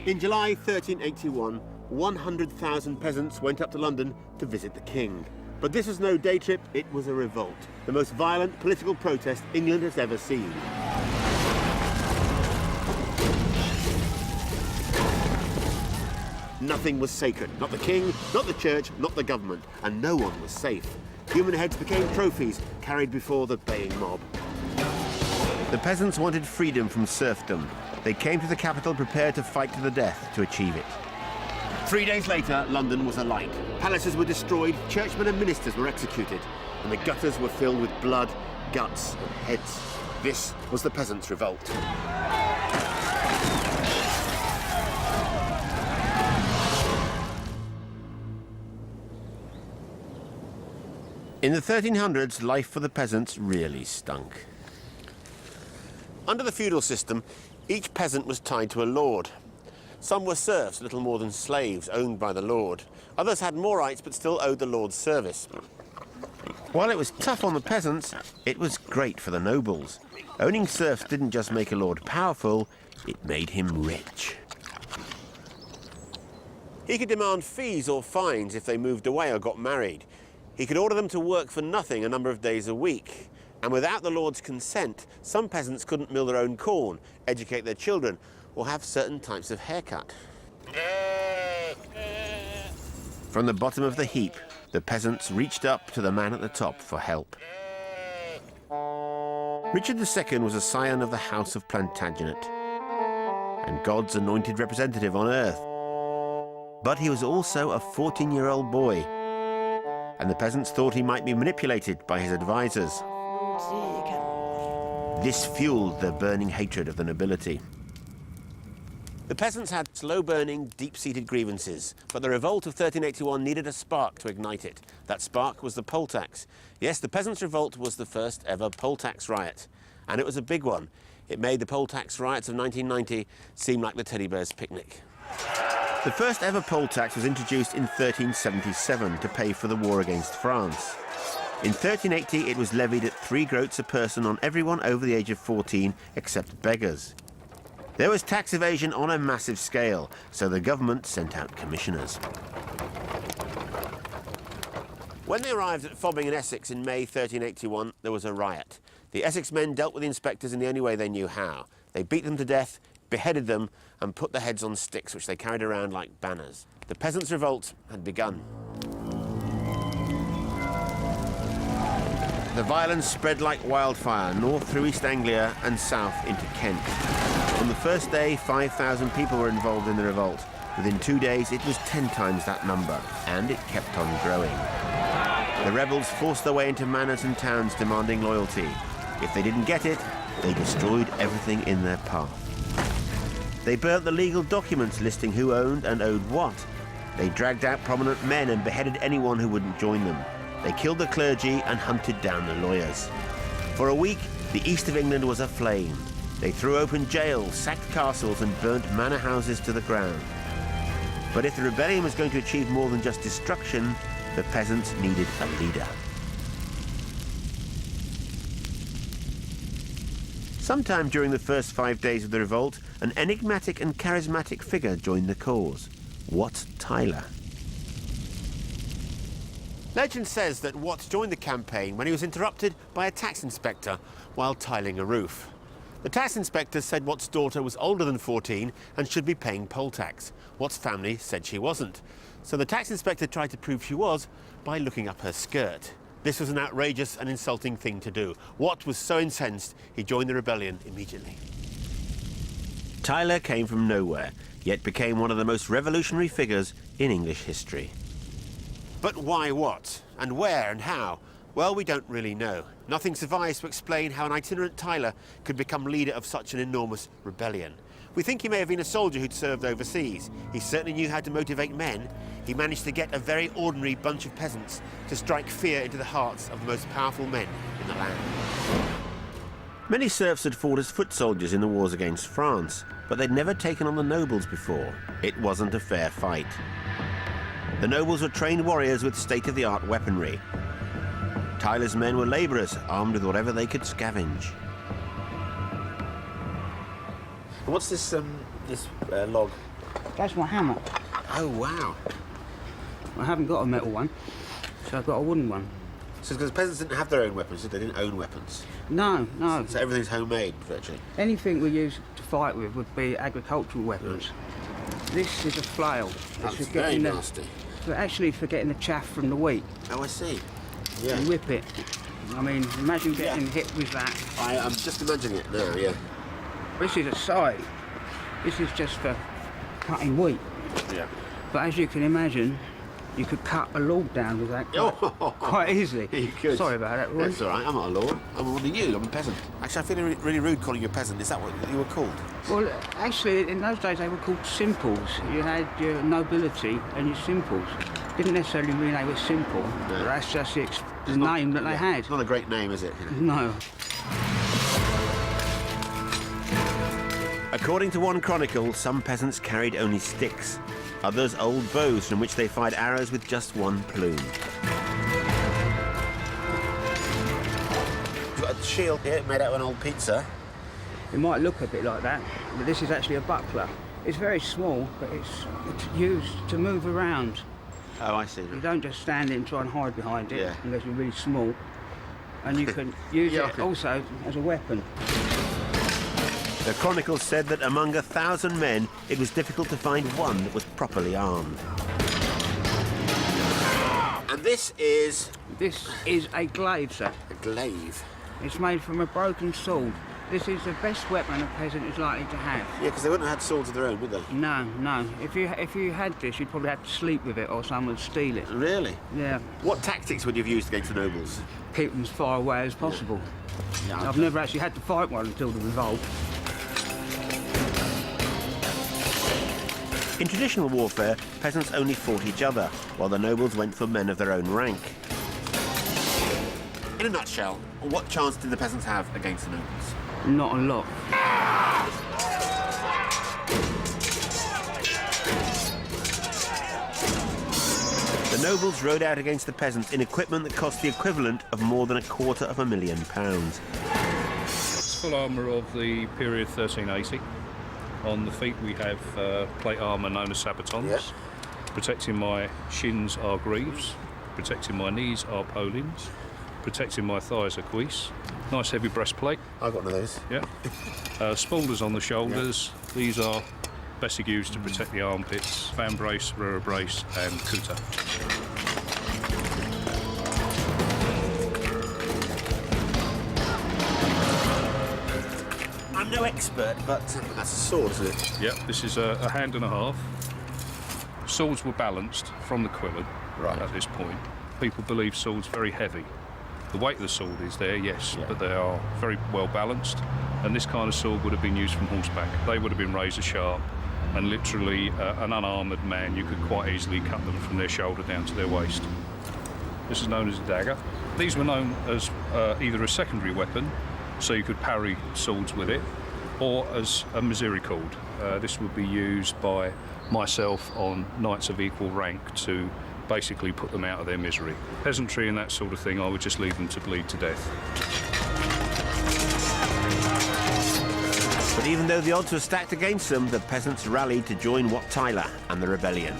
In July 1381, 100,000 peasants went up to London to visit the king. But this was no day trip, it was a revolt, the most violent political protest England has ever seen. Nothing was sacred, not the king, not the church, not the government, and no one was safe. Human heads became trophies carried before the baying mob. The peasants wanted freedom from serfdom. They came to the capital prepared to fight to the death to achieve it. 3 days later, London was alight. Palaces were destroyed, churchmen and ministers were executed, and the gutters were filled with blood, guts, and heads. This was the Peasants' Revolt. In the 1300s, life for the peasants really stunk. Under the feudal system, each peasant was tied to a lord. Some were serfs, little more than slaves, owned by the lord. Others had more rights, but still owed the lord's service. While it was tough on the peasants, it was great for the nobles. Owning serfs didn't just make a lord powerful, it made him rich. He could demand fees or fines if they moved away or got married. He could order them to work for nothing a number of days a week. And without the lord's consent, some peasants couldn't mill their own corn, educate their children, or have certain types of haircut. From the bottom of the heap, the peasants reached up to the man at the top for help. Richard II was a scion of the House of Plantagenet, and God's anointed representative on earth. But he was also a 14-year-old boy, and the peasants thought he might be manipulated by his advisors. This fueled their burning hatred of the nobility. The peasants had slow-burning, deep-seated grievances, but the revolt of 1381 needed a spark to ignite it. That spark was the poll tax. Yes, the Peasants' Revolt was the first ever poll tax riot, and it was a big one. It made the poll tax riots of 1990 seem like the teddy bear's picnic. The first ever poll tax was introduced in 1377 to pay for the war against France. In 1380, it was levied at 3 groats a person on everyone over the age of 14, except beggars. There was tax evasion on a massive scale, so the government sent out commissioners. When they arrived at Fobbing in Essex in May 1381, there was a riot. The Essex men dealt with the inspectors in the only way they knew how. They beat them to death, beheaded them, and put their heads on sticks, which they carried around like banners. The Peasants' Revolt had begun. The violence spread like wildfire north through East Anglia and south into Kent. On the first day, 5,000 people were involved in the revolt. Within 2 days, it was 10 times that number, and it kept on growing. The rebels forced their way into manors and towns demanding loyalty. If they didn't get it, they destroyed everything in their path. They burnt the legal documents listing who owned and owed what. They dragged out prominent men and beheaded anyone who wouldn't join them. They killed the clergy and hunted down the lawyers. For a week, the east of England was aflame. They threw open jails, sacked castles, and burnt manor houses to the ground. But if the rebellion was going to achieve more than just destruction, the peasants needed a leader. Sometime during the first 5 days of the revolt, an enigmatic and charismatic figure joined the cause. Wat Tyler. Legend says that Wat joined the campaign when he was interrupted by a tax inspector while tiling a roof. The tax inspector said Wat's daughter was older than 14 and should be paying poll tax. Wat's family said she wasn't. So the tax inspector tried to prove she was by looking up her skirt. This was an outrageous and insulting thing to do. Wat was so incensed, he joined the rebellion immediately. Tyler came from nowhere, yet became one of the most revolutionary figures in English history. But why Wat? And where and how? Well, we don't really know. Nothing survives to explain how an itinerant Tyler could become leader of such an enormous rebellion. We think he may have been a soldier who'd served overseas. He certainly knew how to motivate men. He managed to get a very ordinary bunch of peasants to strike fear into the hearts of the most powerful men in the land. Many serfs had fought as foot soldiers in the wars against France, but they'd never taken on the nobles before. It wasn't a fair fight. The nobles were trained warriors with state-of-the-art weaponry. Tyler's men were labourers, armed with whatever they could scavenge. What's this log? That's my hammer. Oh, wow. I haven't got a metal one, so I've got a wooden one. So because peasants didn't have their own weapons, they didn't own weapons. No, no. So everything's homemade, virtually. Anything we use to fight with would be agricultural weapons. This is a flail. That's very nasty. But actually for getting the chaff from the wheat. Oh, I see. Yeah. You whip it. I mean, imagine getting hit with that. I'm just imagining it now, yeah. This is a scythe. This is just for cutting wheat. Yeah. But as you can imagine, you could cut a log down with that quite easily. You could. Sorry about that, Roy. That's all right. I'm not a lord. I'm one of you. I'm a peasant. Actually, I feel really rude calling you a peasant. Is that what you were called? Well, actually, in those days they were called simples. You had your nobility and your simples. Didn't necessarily mean they were simple. No. But that's just the name that they had. It's not a great name, is it? You know? No. According to one chronicle, some peasants carried only sticks. Others old bows from which they fired arrows with just one plume. You've got a shield here made out of an old pizza. It might look a bit like that, but this is actually a buckler. It's very small, but it's used to move around. Oh, I see. You don't just stand it and try and hide behind it unless you're really small. And you can use it also as a weapon. The Chronicle said that among 1,000 men, it was difficult to find one that was properly armed. And this is? This is a glaive, sir. A glaive? It's made from a broken sword. This is the best weapon a peasant is likely to have. Yeah, because they wouldn't have had swords of their own, would they? No, no. If you had this, you'd probably have to sleep with it or someone would steal it. Really? Yeah. What tactics would you have used against the nobles? Keep them as far away as possible. Yeah, I've never actually had to fight one until the Revolt. In traditional warfare, peasants only fought each other, while the nobles went for men of their own rank. In a nutshell, what chance did the peasants have against the nobles? Not a lot. The nobles rode out against the peasants in equipment that cost the equivalent of more than £250,000. It's full armour of the period 1380. On the feet we have plate armour known as sabatons. Yeah. Protecting my shins are greaves. Protecting my knees are polins. Protecting my thighs are cuisse. Nice heavy breastplate. I've got one of those. Yeah. Spaulders on the shoulders. Yeah. These are bessigues to protect the armpits. Fan brace, rear brace and cutter. I'm no expert, but that's a sword, isn't it? Yeah, this is a hand and a half. Swords were balanced from the quiver at this point. People believe swords very heavy. The weight of the sword is there, yes, but they are very well balanced. And this kind of sword would have been used from horseback. They would have been razor sharp, and literally an unarmoured man, you could quite easily cut them from their shoulder down to their waist. This is known as a dagger. These were known as either a secondary weapon, so you could parry swords with it, or as a misericord. This would be used by myself on knights of equal rank to basically put them out of their misery. Peasantry and that sort of thing, I would just leave them to bleed to death. But even though the odds were stacked against them, the peasants rallied to join Wat Tyler and the rebellion.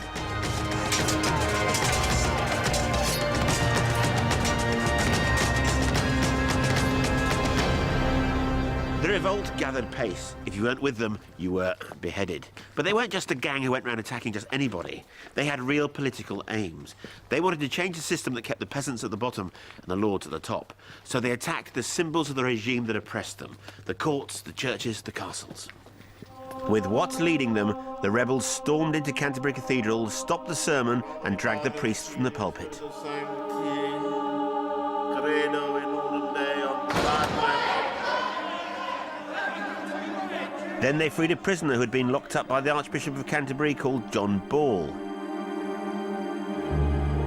The revolt gathered pace. If you weren't with them, you were beheaded. But they weren't just a gang who went around attacking just anybody. They had real political aims. They wanted to change the system that kept the peasants at the bottom and the lords at the top. So they attacked the symbols of the regime that oppressed them: the courts, the churches, the castles. With Wat leading them, the rebels stormed into Canterbury Cathedral, stopped the sermon and dragged the priests from the pulpit. Then they freed a prisoner who had been locked up by the Archbishop of Canterbury called John Ball.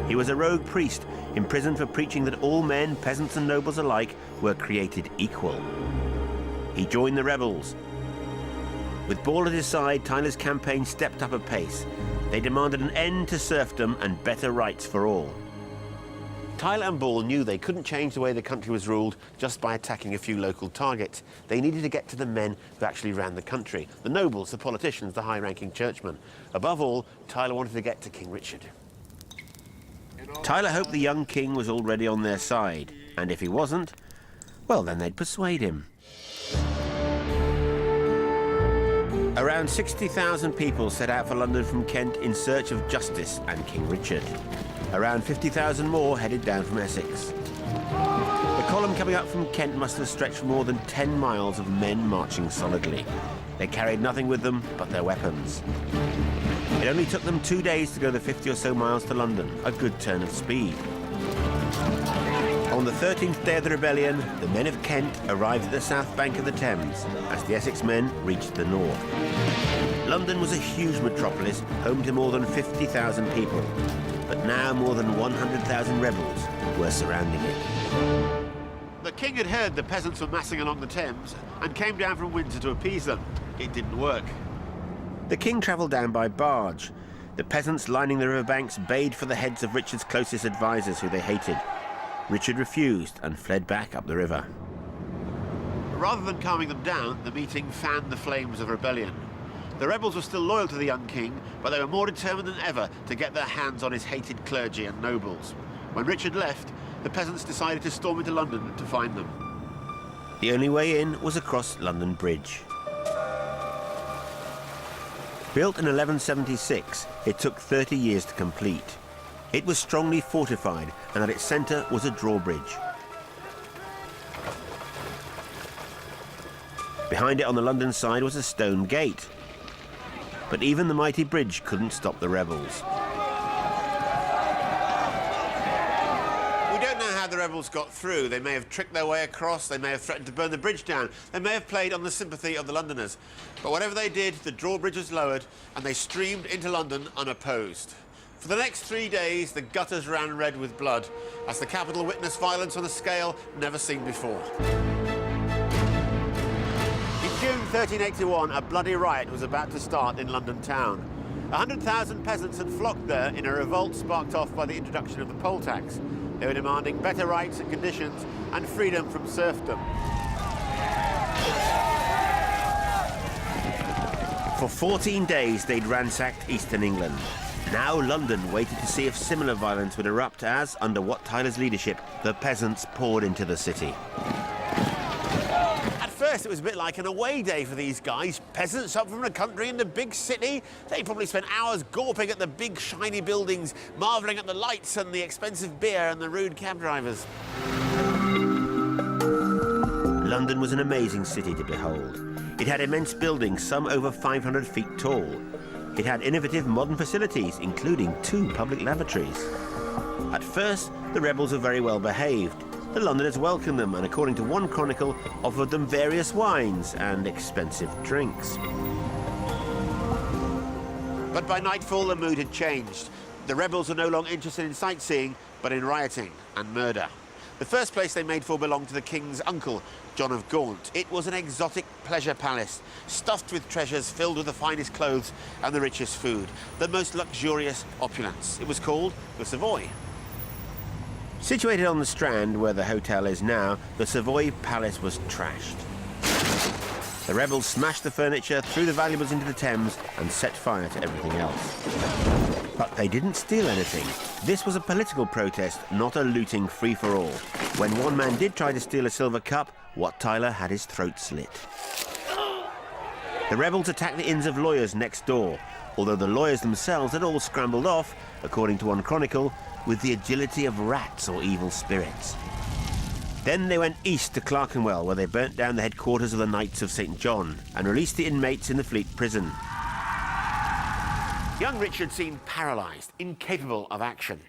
He was a rogue priest, imprisoned for preaching that all men, peasants and nobles alike, were created equal. He joined the rebels. With Ball at his side, Tyler's campaign stepped up a pace. They demanded an end to serfdom and better rights for all. Tyler and Ball knew they couldn't change the way the country was ruled just by attacking a few local targets. They needed to get to the men who actually ran the country, the nobles, the politicians, the high-ranking churchmen. Above all, Tyler wanted to get to King Richard. Tyler hoped the young king was already on their side, and if he wasn't, well, then they'd persuade him. Around 60,000 people set out for London from Kent in search of justice and King Richard. Around 50,000 more headed down from Essex. The column coming up from Kent must have stretched more than 10 miles of men marching solidly. They carried nothing with them but their weapons. It only took them 2 days to go the 50 or so miles to London, a good turn of speed. On the 13th day of the rebellion, the men of Kent arrived at the south bank of the Thames as the Essex men reached the north. London was a huge metropolis, home to more than 50,000 people. But now more than 100,000 rebels were surrounding it. The king had heard the peasants were massing along the Thames and came down from Windsor to appease them. It didn't work. The king travelled down by barge. The peasants lining the riverbanks bayed for the heads of Richard's closest advisors who they hated. Richard refused and fled back up the river. Rather than calming them down, the meeting fanned the flames of rebellion. The rebels were still loyal to the young king, but they were more determined than ever to get their hands on his hated clergy and nobles. When Richard left, the peasants decided to storm into London to find them. The only way in was across London Bridge. Built in 1176, it took 30 years to complete. It was strongly fortified, and at its centre was a drawbridge. Behind it on the London side was a stone gate. But even the mighty bridge couldn't stop the rebels. We don't know how the rebels got through. They may have tricked their way across, they may have threatened to burn the bridge down, they may have played on the sympathy of the Londoners. But whatever they did, the drawbridge was lowered and they streamed into London unopposed. For the next 3 days, the gutters ran red with blood, as the capital witnessed violence on a scale never seen before. In June 1381, a bloody riot was about to start in London town. 100,000 peasants had flocked there in a revolt sparked off by the introduction of the poll tax. They were demanding better rights and conditions and freedom from serfdom. For 14 days, they'd ransacked eastern England. Now London waited to see if similar violence would erupt as, under Wat Tyler's leadership, the peasants poured into the city. At first, it was a bit like an away day for these guys. Peasants up from the country in the big city. They probably spent hours gawping at the big, shiny buildings, marvelling at the lights and the expensive beer and the rude cab drivers. London was an amazing city to behold. It had immense buildings, some over 500 feet tall. It had innovative modern facilities, including 2 public lavatories. At first, the rebels were very well behaved. The Londoners welcomed them and, according to one chronicle, offered them various wines and expensive drinks. But by nightfall, the mood had changed. The rebels were no longer interested in sightseeing, but in rioting and murder. The first place they made for belonged to the king's uncle, John of Gaunt. It was an exotic pleasure palace, stuffed with treasures filled with the finest clothes and the richest food, the most luxurious opulence. It was called the Savoy. Situated on the Strand, where the hotel is now, the Savoy Palace was trashed. The rebels smashed the furniture, threw the valuables into the Thames and set fire to everything else. But they didn't steal anything. This was a political protest, not a looting free-for-all. When one man did try to steal a silver cup, Wat Tyler had his throat slit. The rebels attacked the inns of lawyers next door, although the lawyers themselves had all scrambled off, according to one chronicle, with the agility of rats or evil spirits. Then they went east to Clerkenwell, where they burnt down the headquarters of the Knights of St. John and released the inmates in the Fleet prison. Young Richard seemed paralysed, incapable of action.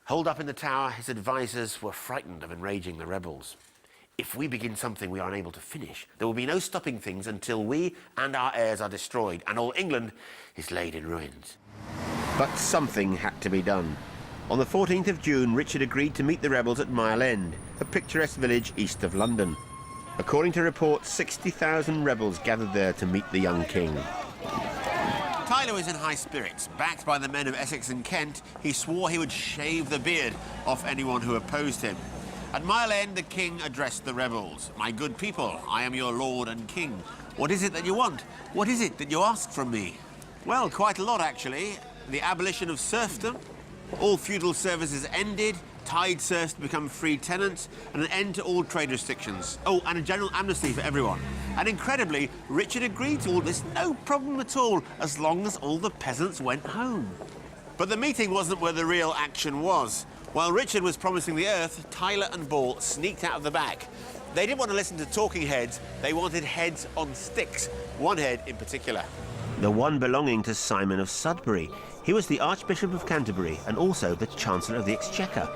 Holed up in the tower, his advisors were frightened of enraging the rebels. If we begin something we are unable to finish, there will be no stopping things until we and our heirs are destroyed, and all England is laid in ruins. But something had to be done. On the 14th of June, Richard agreed to meet the rebels at Mile End, a picturesque village east of London. According to reports, 60,000 rebels gathered there to meet the young king. Tyler Tyler was in high spirits. Backed by the men of Essex and Kent, he swore he would shave the beard off anyone who opposed him. At Mile End, the king addressed the rebels. "My good people, I am your lord and king. What is it that you want? What is it that you ask from me?" Well, quite a lot, actually. The abolition of serfdom, all feudal services ended, tied serfs to become free tenants, and an end to all trade restrictions. Oh, and a general amnesty for everyone. And incredibly, Richard agreed to all this, no problem at all, as long as all the peasants went home. But the meeting wasn't where the real action was. While Richard was promising the earth, Tyler and Ball sneaked out of the back. They didn't want to listen to talking heads, they wanted heads on sticks, one head in particular. The one belonging to Simon of Sudbury. He was the Archbishop of Canterbury and also the Chancellor of the Exchequer.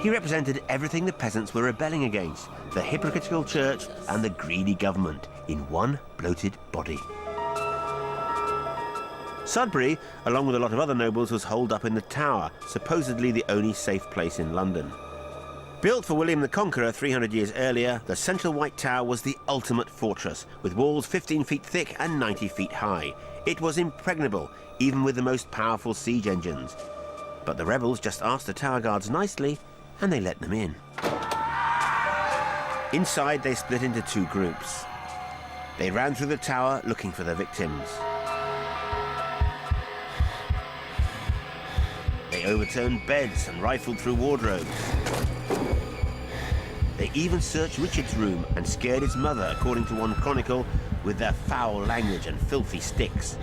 He represented everything the peasants were rebelling against, the hypocritical church and the greedy government, in one bloated body. Sudbury, along with a lot of other nobles, was holed up in the Tower, supposedly the only safe place in London. Built for William the Conqueror 300 years earlier, the central White Tower was the ultimate fortress, with walls 15 feet thick and 90 feet high. It was impregnable, even with the most powerful siege engines. But the rebels just asked the tower guards nicely, and they let them in. Inside, they split into two groups. They ran through the tower looking for their victims. They overturned beds and rifled through wardrobes. They even searched Richard's room and scared his mother, according to one chronicle, with their foul language and filthy sticks.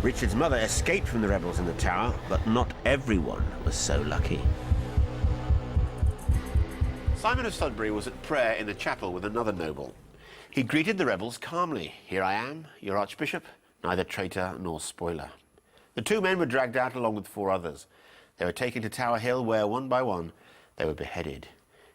Richard's mother escaped from the rebels in the tower, but not everyone was so lucky. Simon of Sudbury was at prayer in the chapel with another noble. He greeted the rebels calmly. "Here I am, your archbishop, neither traitor nor spoiler." The two men were dragged out along with 4 others. They were taken to Tower Hill where, one by one, they were beheaded.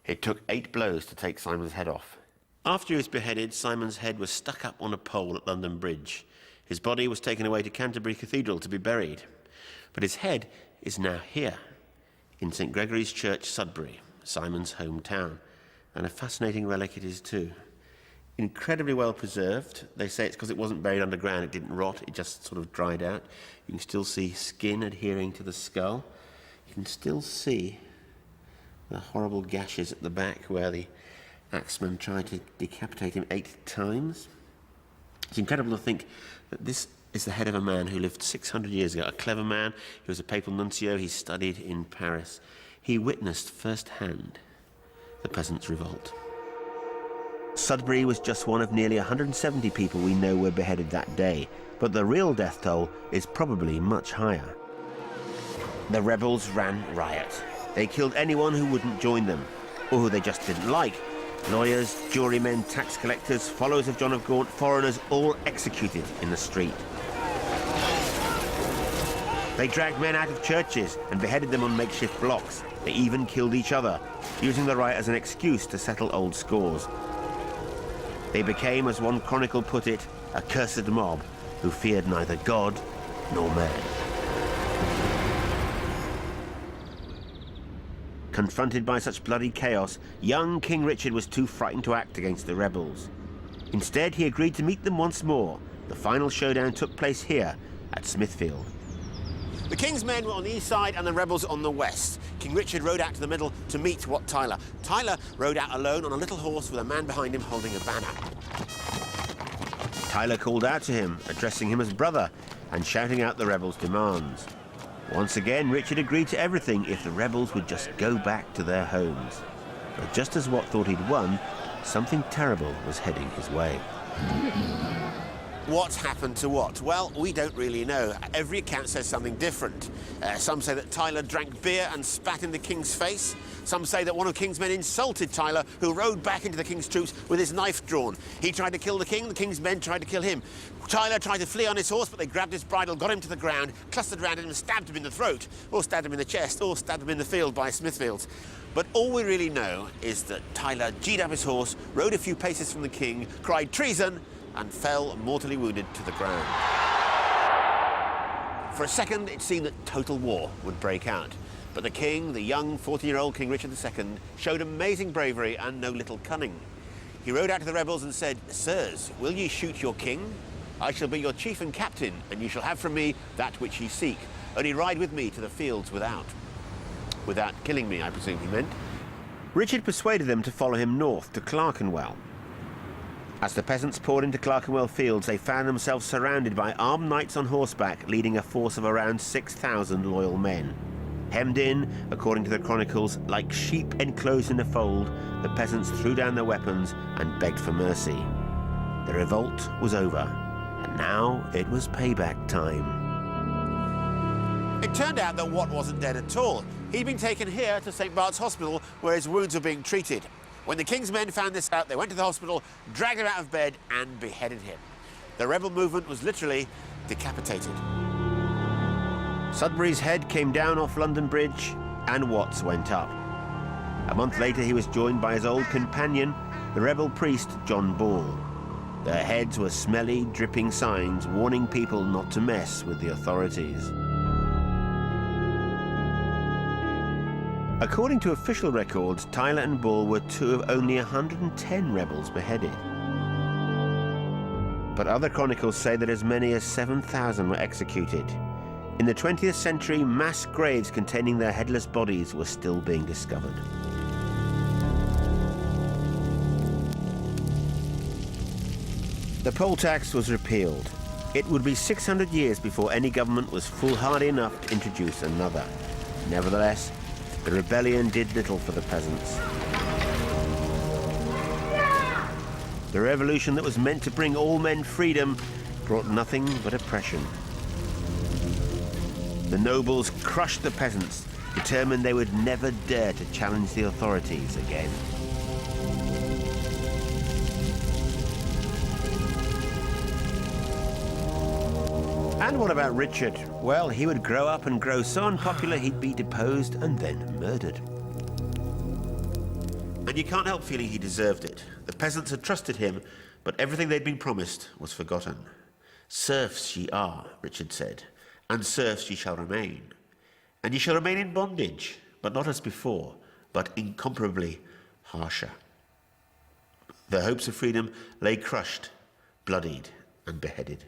It took 8 blows to take Simon's head off. After he was beheaded, Simon's head was stuck up on a pole at London Bridge. His body was taken away to Canterbury Cathedral to be buried. But his head is now here, in St Gregory's Church, Sudbury, Simon's hometown. And a fascinating relic it is too. Incredibly well preserved. They say it's because it wasn't buried underground, it didn't rot, it just sort of dried out. You can still see skin adhering to the skull. You can still see the horrible gashes at the back where the axeman tried to decapitate him 8 times. It's incredible to think that this is the head of a man who lived 600 years ago, a clever man. He was a papal nuncio, he studied in Paris. He witnessed firsthand the Peasants' Revolt. Sudbury was just one of nearly 170 people we know were beheaded that day, but the real death toll is probably much higher. The rebels ran riot. They killed anyone who wouldn't join them, or who they just didn't like. Lawyers, jurymen, tax collectors, followers of John of Gaunt, foreigners, all executed in the street. They dragged men out of churches and beheaded them on makeshift blocks. They even killed each other, using the riot as an excuse to settle old scores. They became, as one chronicle put it, a cursed mob who feared neither God nor man. Confronted by such bloody chaos, young King Richard was too frightened to act against the rebels. Instead, he agreed to meet them once more. The final showdown took place here at Smithfield. The king's men were on the east side and the rebels on the west. King Richard rode out to the middle to meet Wat Tyler. Tyler rode out alone on a little horse with a man behind him holding a banner. Tyler called out to him, addressing him as brother, and shouting out the rebels' demands. Once again, Richard agreed to everything if the rebels would just go back to their homes. But just as Wat thought he'd won, something terrible was heading his way. What happened to Wat? Well, we don't really know. Every account says something different. Some say that Tyler drank beer and spat in the king's face. Some say that one of the king's men insulted Tyler, who rode back into the king's troops with his knife drawn. He tried to kill the king's men tried to kill him. Tyler tried to flee on his horse, but they grabbed his bridle, got him to the ground, clustered around him and stabbed him in the throat, or stabbed him in the chest, or stabbed him in the field by Smithfields. But all we really know is that Tyler G'd up his horse, rode a few paces from the king, cried treason, and fell mortally wounded to the ground. For a second, it seemed that total war would break out. But the king, the young 14-year-old King Richard II, showed amazing bravery and no little cunning. He rode out to the rebels and said, "Sirs, will ye shoot your king?" I shall be your chief and captain, and you shall have from me that which ye seek. Only ride with me to the fields without. Without killing me, I presume he meant. Richard persuaded them to follow him north to Clerkenwell. As the peasants poured into Clerkenwell fields, they found themselves surrounded by armed knights on horseback, leading a force of around 6,000 loyal men. Hemmed in, according to the chronicles, like sheep enclosed in a fold, the peasants threw down their weapons and begged for mercy. The revolt was over, and now it was payback time. It turned out that Wat wasn't dead at all. He'd been taken here to St. Bart's Hospital, where his wounds were being treated. When the king's men found this out, they went to the hospital, dragged him out of bed, and beheaded him. The rebel movement was literally decapitated. Sudbury's head came down off London Bridge, and Watts went up. A month later, he was joined by his old companion, the rebel priest John Ball. Their heads were smelly, dripping signs warning people not to mess with the authorities. According to official records, Tyler and Ball were two of only 110 rebels beheaded. But other chronicles say that as many as 7,000 were executed. In the 20th century, mass graves containing their headless bodies were still being discovered. The poll tax was repealed. It would be 600 years before any government was foolhardy enough to introduce another. Nevertheless, the rebellion did little for the peasants. The revolution that was meant to bring all men freedom brought nothing but oppression. The nobles crushed the peasants, determined they would never dare to challenge the authorities again. And what about Richard? Well, he would grow up and grow so unpopular he'd be deposed and then murdered. And you can't help feeling he deserved it. The peasants had trusted him, but everything they'd been promised was forgotten. Serfs ye are, Richard said, and serfs ye shall remain. And ye shall remain in bondage, but not as before, but incomparably harsher. Their hopes of freedom lay crushed, bloodied, and beheaded.